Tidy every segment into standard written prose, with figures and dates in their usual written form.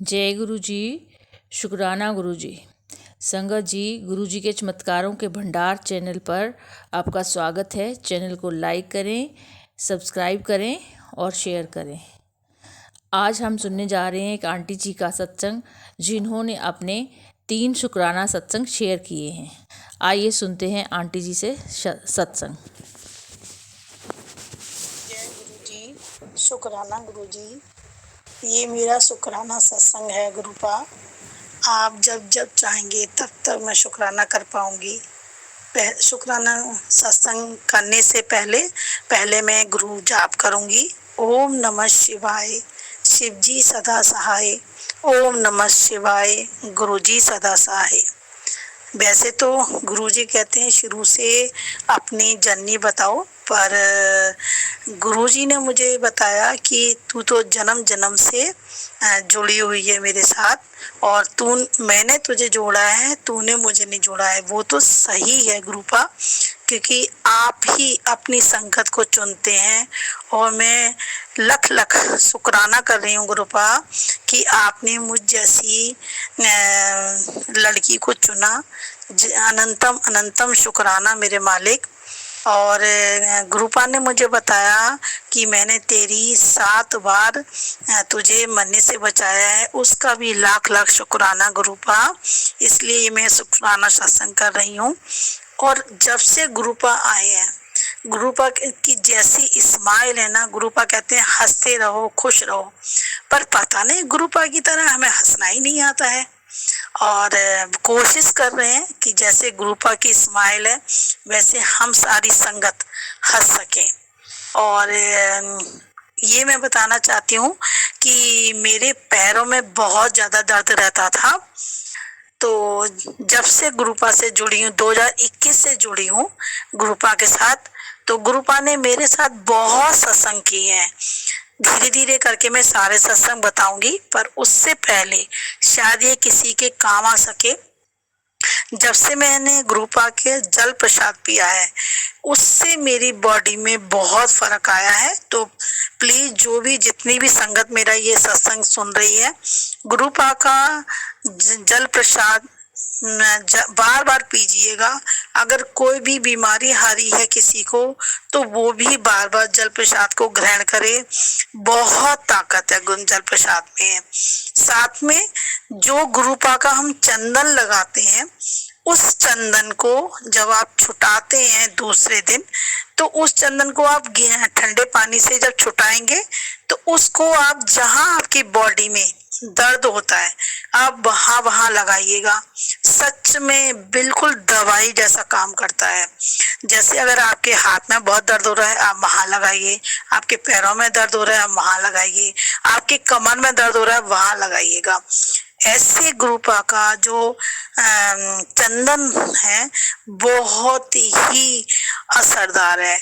जय गुरु जी। शुक्राना गुरु जी। संगत जी, गुरु जी के चमत्कारों के भंडार चैनल पर आपका स्वागत है। चैनल को लाइक करें, सब्सक्राइब करें और शेयर करें। आज हम सुनने जा रहे हैं एक आंटी जी का सत्संग, जिन्होंने अपने 3 शुक्राना सत्संग शेयर किए हैं। आइए सुनते हैं आंटी जी से सत्संग। जय गुरु जी। शुक्राना गुरु जी। ये मेरा शुक्राना सत्संग है गुरुपा। आप जब जब चाहेंगे तब तक मैं शुक्राना कर पाऊंगी। शुक्राना सत्संग करने से पहले मैं गुरु जाप करूंगी। ओम नमः शिवाय, शिव जी सदा सहाय। ओम नमः शिवाय, गुरु जी सदा सहाय। वैसे तो गुरुजी कहते हैं शुरू से अपनी जर्नी बताओ, पर गुरुजी ने मुझे बताया कि तू तो जन्म जन्म से जुड़ी हुई है मेरे साथ, और मैंने तुझे जोड़ा है, तूने मुझे नहीं जोड़ा है। वो तो सही है गुरुपा, क्योंकि आप ही अपनी संगत को चुनते हैं। और मैं लख लख शुक्राना कर रही हूँ गुरुपा कि आपने मुझ जैसी लड़की को चुना। अनंतम अनंतम शुक्राना मेरे मालिक। और गुरुपा ने मुझे बताया कि मैंने तेरी 7 बार तुझे मरने से बचाया है, उसका भी लाख लाख शुक्राना गुरुपा। इसलिए मैं शुक्राना सत्संग कर रही हूँ। और जब से गुरुपा आए हैं, गुरुपा की जैसी स्माइल है ना, गुरुपा कहते हैं हंसते रहो, खुश रहो। पर पता नहीं गुरुपा की तरह हमें हंसना ही नहीं आता है। और कोशिश कर रहे हैं कि जैसे गुरुपा की स्माइल है वैसे हम सारी संगत हंस सकें। और ये मैं बताना चाहती हूँ कि मेरे पैरों में बहुत ज्यादा दर्द रहता था। तो जब से गुरुपा से जुड़ी हूँ, 2021 से जुड़ी हूँ गुरुपा के साथ, तो गुरुपा ने मेरे साथ बहुत सत्संग किए हैं। धीरे धीरे करके मैं सारे सत्संग बताऊंगी, पर उससे पहले शायद ये किसी के काम आ सके। जब से मैंने गुरुपा के जल प्रसाद पिया है, उससे मेरी बॉडी में बहुत फर्क आया है। तो प्लीज जितनी भी संगत मेरा ये सत्संग सुन रही है, गुरुपा का जल प्रसाद बार बार पीजिएगा। अगर कोई भी बीमारी हारी है किसी को, तो वो भी बार बार जल प्रसाद को ग्रहण करे। बहुत ताकत है जल प्रसाद में। साथ में जो गुरुपा का हम चंदन लगाते हैं, उस चंदन को जब आप छुटाते हैं दूसरे दिन, तो उस चंदन को आप ठंडे पानी से जब छुटाएंगे, तो उसको आप जहां आपकी बॉडी में दर्द होता है, आप वहां लगाइएगा। सच में बिल्कुल दवाई जैसा काम करता है। जैसे अगर आपके हाथ में बहुत दर्द हो रहा है, आप वहां लगाइए। आपके पैरों में दर्द हो रहा है, आप वहां लगाइए। आपके कमर में दर्द हो रहा है, वहां लगाइएगा। ऐसे गुरुपा का जो चंदन है बहुत ही असरदार है।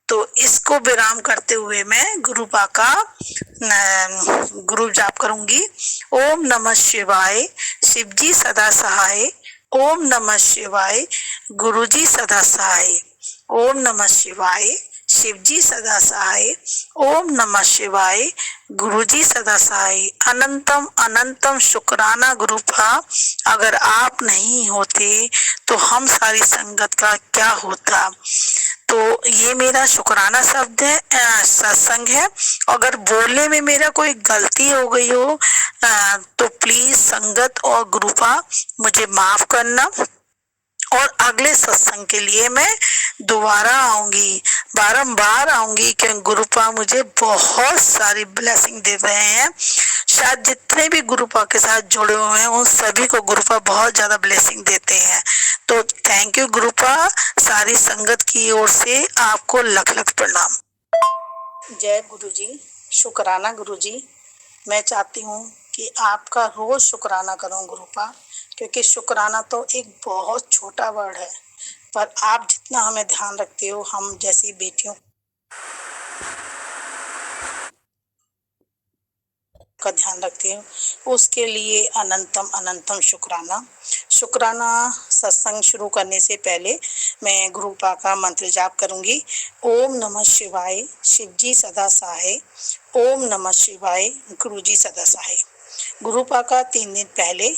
तो इसको विराम करते हुए मैं गुरुपा का गुरु जाप करूंगी। ओम नमः शिवाय, शिव जी सदा सहाय। ओम नमः शिवाय, गुरु जी सदा सहाय। ओम नमः शिवाय, शिव जी सदा सहाय। ओम नमः शिवाय, गुरु जी सदा सहाय। अनंतम अनंतम शुक्राना गुरुपा। अगर आप नहीं होते तो हम सारी संगत का क्या होता। तो ये मेरा शुक्राना शब्द है, सत्संग है। अगर बोलने में मेरा कोई गलती हो गई हो, तो प्लीज संगत और गुरुपा मुझे माफ करना। और अगले सत्संग के लिए मैं दोबारा आऊंगी, बारंबार आऊंगी, क्योंकि गुरुपा मुझे बहुत सारी ब्लेसिंग दे रहे हैं। शायद जितने भी गुरुपा के साथ जुड़े हुए हैं, उन सभी को गुरुपा बहुत ज्यादा ब्लेसिंग देते हैं। तो थैंक यू गुरुपा। सारी संगत की ओर से आपको लख लख प्रणाम। जय गुरु जी। शुक्राना गुरु जी। मैं चाहती हूँ कि आपका रोज शुक्राना करूँ गुरुपा, क्योंकि शुक्राना तो एक बहुत छोटा वर्ड है, पर आप जितना हमें ध्यान रखते हो, हम जैसी बेटियों का ध्यान रखते हो, उसके लिए अनंतम अनंतम शुक्राना। शुक्राना सत्संग शुरू करने से पहले मैं गुरुपा का मंत्र जाप करूंगी। ओम नमः शिवाय, शिव जी सदा सहाय। ओम नमः शिवाय, गुरु जी सदा सहाय। गुरुपा का 3 दिन पहले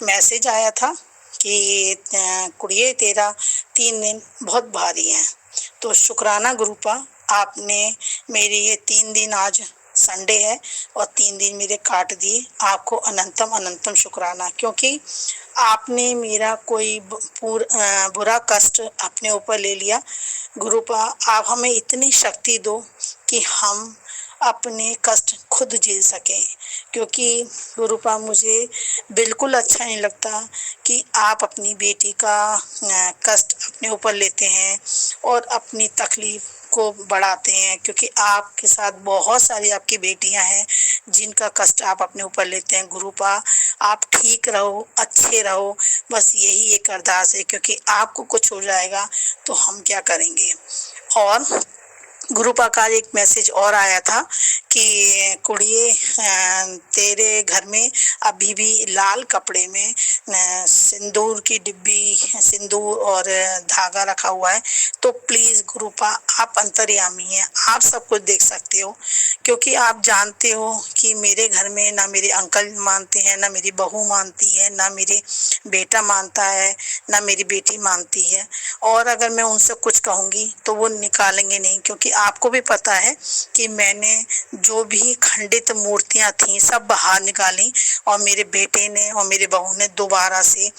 मैसेज आया था कि कुड़िए तेरा 3 दिन बहुत भारी हैं। तो शुक्राना गुरुपा, आपने मेरे ये 3 दिन, आज संडे है और 3 दिन मेरे काट दिए। आपको अनंतम अनंतम शुक्राना, क्योंकि आपने मेरा कोई बुरा कष्ट अपने ऊपर ले लिया। गुरुपा, आप हमें इतनी शक्ति दो कि हम अपने कष्ट खुद झेल सकें, क्योंकि गुरुपा मुझे बिल्कुल अच्छा नहीं लगता कि आप अपनी बेटी का कष्ट अपने ऊपर लेते हैं और अपनी तकलीफ को बढ़ाते हैं, क्योंकि आपके साथ बहुत सारी आपकी बेटियां हैं जिनका कष्ट आप अपने ऊपर लेते हैं। गुरुपा, आप ठीक रहो, अच्छे रहो, बस यही एक अरदास है, क्योंकि आपको कुछ हो जाएगा तो हम क्या करेंगे। और गुरुपा का एक मैसेज और आया था कि कुड़िए तेरे घर में अभी भी लाल कपड़े में सिंदूर की डिब्बी, सिंदूर और धागा रखा हुआ है। तो प्लीज गुरुपा, आप अंतर्यामी हैं, आप सब कुछ देख सकते हो, क्योंकि आप जानते हो कि मेरे घर में ना मेरे अंकल मानते हैं, ना मेरी बहू मानती है, ना मेरे बेटा मानता है, ना मेरी बेटी मानती है। और अगर मैं उनसे कुछ कहूँगी तो वो निकालेंगे नहीं, क्योंकि आपको भी पता है कि मैंने जो भी खंडित मूर्तियां थी सब बाहर निकाली और मेरे बेटे ने और मेरी बहू ने दोबारा से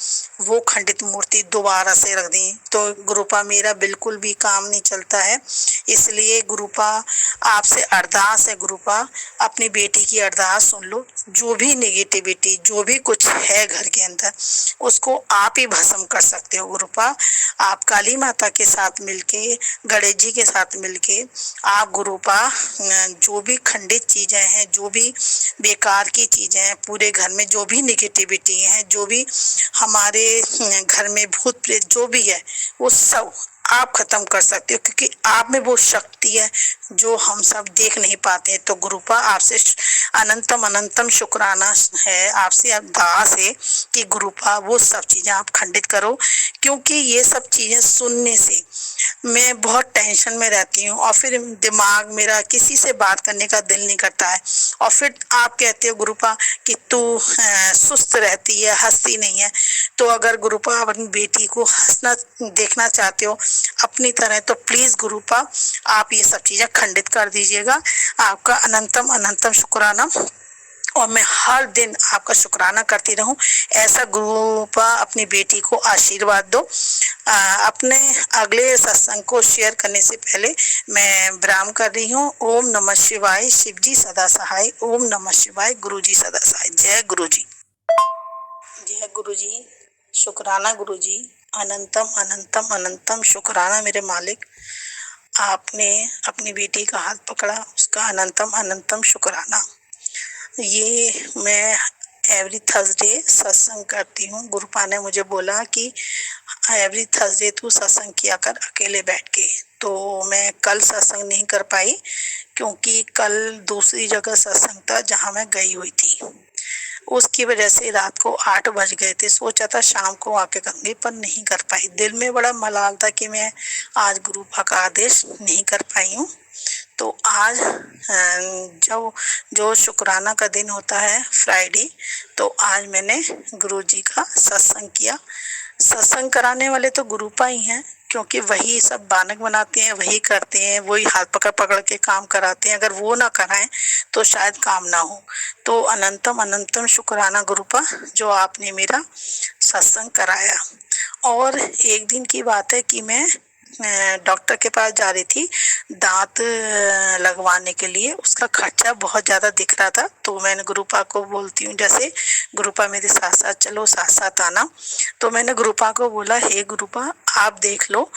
वो खंडित मूर्ति दोबारा से रख दी। तो गुरुपा, मेरा बिल्कुल भी काम नहीं चलता है, इसलिए गुरुपा आपसे अरदास है। गुरुपा, अपनी बेटी की अरदास सुन लो, जो भी नेगेटिविटी, जो भी कुछ है घर के अंदर, उसको आप ही भस्म कर सकते हो। गुरुपा, आप काली माता के साथ मिलके, गणेश जी के साथ मिलके आप गुरुपा जो भी खंडित चीजें हैं, जो भी बेकार की चीजें हैं, पूरे घर में जो भी निगेटिविटी है, जो भी हमारे घर में भूत प्रेत जो भी है, वो सब आप खत्म कर सकते हो, क्योंकि आप में वो शक्ति है जो हम सब देख नहीं पाते। तो गुरुपा, आपसे अनंतम अनंतम शुक्राना है, आपसे अरदास है कि गुरुपा वो सब चीजें आप खंडित करो, क्योंकि ये सब चीजें सुनने से मैं बहुत टेंशन में रहती हूँ और फिर दिमाग मेरा किसी से बात करने का दिल नहीं करता है। और फिर आप कहते हो गुरुपा कि तू सुस्त रहती है, हंसती नहीं है। तो अगर गुरुपा आप अपनी बेटी को हंसना देखना चाहते हो अपनी तरह, तो प्लीज गुरुपा आप ये सब चीजें खंडित कर दीजिएगा। आपका अनंतम अनंतम शुक्राना, और मैं हर दिन आपका शुक्राना करती रहूं। ऐसा गुरुपा अपनी बेटी को आशीर्वाद दो। अपने अगले सत्संग को शेयर करने से पहले मैं विराम कर रही हूँ। ओम नमः शिवाय, शिव जी सदा सहाय। ओम नमः शिवाय, गुरु जी सदा सहाय। जय गुरु जी, जय गुरु जी। शुक्राना गुरु जी, अनंतम अनंतम अनंतम शुक्राना मेरे मालिक। आपने अपनी बेटी का हाथ पकड़ा, उसका अनंतम अनंतम शुक्राना। ये मैं एवरी थर्सडे सत्संग करती हूँ। गुरुपा ने मुझे बोला कि एवरी थर्सडे तू सत्संग किया कर अकेले बैठ के। तो मैं कल सत्संग नहीं कर पाई, क्योंकि कल दूसरी जगह सत्संग था जहाँ मैं गई हुई थी। उसकी वजह से रात को 8 बज गए थे। सोचा था शाम को आके करूंगी, पर नहीं कर पाई। दिल में बड़ा मलाल था कि मैं आज गुरुपा का आदेश नहीं कर पाई हूँ। तो आज जो शुक्राना का दिन होता है फ्राइडे, तो आज मैंने गुरुजी का सत्संग किया। सत्संग कराने वाले तो गुरुपा ही हैं, क्योंकि वही सब बानक बनाते हैं, वही करते हैं, वही हाथ पकड़ पकड़ के काम कराते हैं। अगर वो ना कराएं तो शायद काम ना हो। तो अनंतम अनंतम शुक्राना गुरुपा, जो आपने मेरा सत्संग कराया। और एक दिन की बात है कि मैं डॉक्टर के पास जा रही थी दांत लगवाने के लिए। उसका खर्चा बहुत ज्यादा दिख रहा था, तो मैंने गुरुपा को बोलती हूँ, जैसे गुरुपा मेरे साथ साथ चलो, साथ साथ आना। तो मैंने गुरुपा को बोला, हे गुरुपा आप देख लो,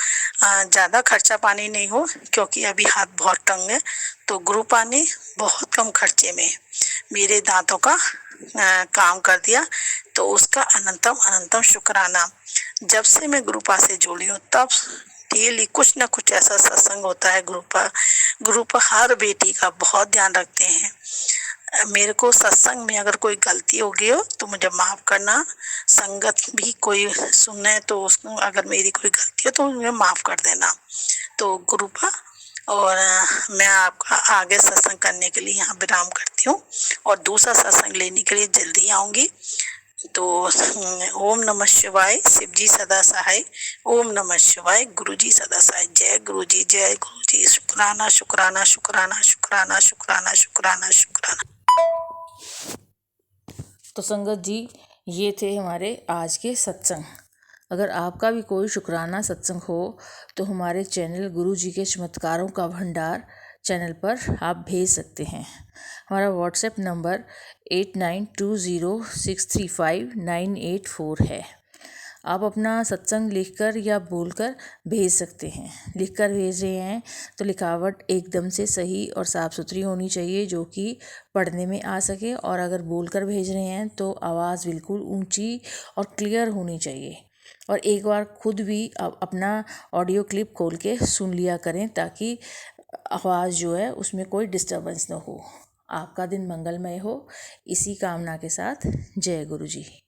ज्यादा खर्चा पानी नहीं हो, क्योंकि अभी हाथ बहुत तंग है। तो गुरुपा ने बहुत कम खर्चे में मेरे दांतों का काम कर दिया। तो उसका अनंतम अनंतम शुक्राना। जब से मैं गुरुपा से जुड़ी हूँ तब डेली कुछ ना कुछ ऐसा सत्संग होता है। गुरुपा हर बेटी का बहुत ध्यान रखते हैं। मेरे को सत्संग में अगर कोई गलती हो गई हो तो मुझे माफ करना। संगत भी कोई सुने तो उसको अगर मेरी कोई गलती हो तो मुझे माफ कर देना। तो गुरुपा और मैं आपका आगे सत्संग करने के लिए यहाँ विराम करती हूँ और दूसरा सत्संग लेने के लिए जल्दी आऊंगी। तो ओम नमः शिवाय, शिव जी सदा सहाय। ओम नमः शिवाय, गुरु जी सदा सहाय। जय गुरु जी, जय गुरु जी। शुक्राना शुक्राना शुक्राना शुक्राना शुक्राना शुक्राना शुक्राना। तो संगत जी, ये थे हमारे आज के सत्संग। अगर आपका भी कोई शुक्राना सत्संग हो तो हमारे चैनल गुरु जी के चमत्कारों का भंडार चैनल पर आप भेज सकते हैं। हमारा व्हाट्सएप नंबर 8920635984 है। आप अपना सत्संग लिखकर या बोलकर भेज सकते हैं। लिखकर भेज रहे हैं तो लिखावट एकदम से सही और साफ़ सुथरी होनी चाहिए, जो कि पढ़ने में आ सके। और अगर बोलकर भेज रहे हैं तो आवाज़ बिल्कुल ऊंची और क्लियर होनी चाहिए। और एक बार खुद भी अपना ऑडियो क्लिप खोल के सुन लिया करें, ताकि आवाज़ जो है उसमें कोई डिस्टर्बेंस ना हो। आपका दिन मंगलमय हो, इसी कामना के साथ जय गुरु जी।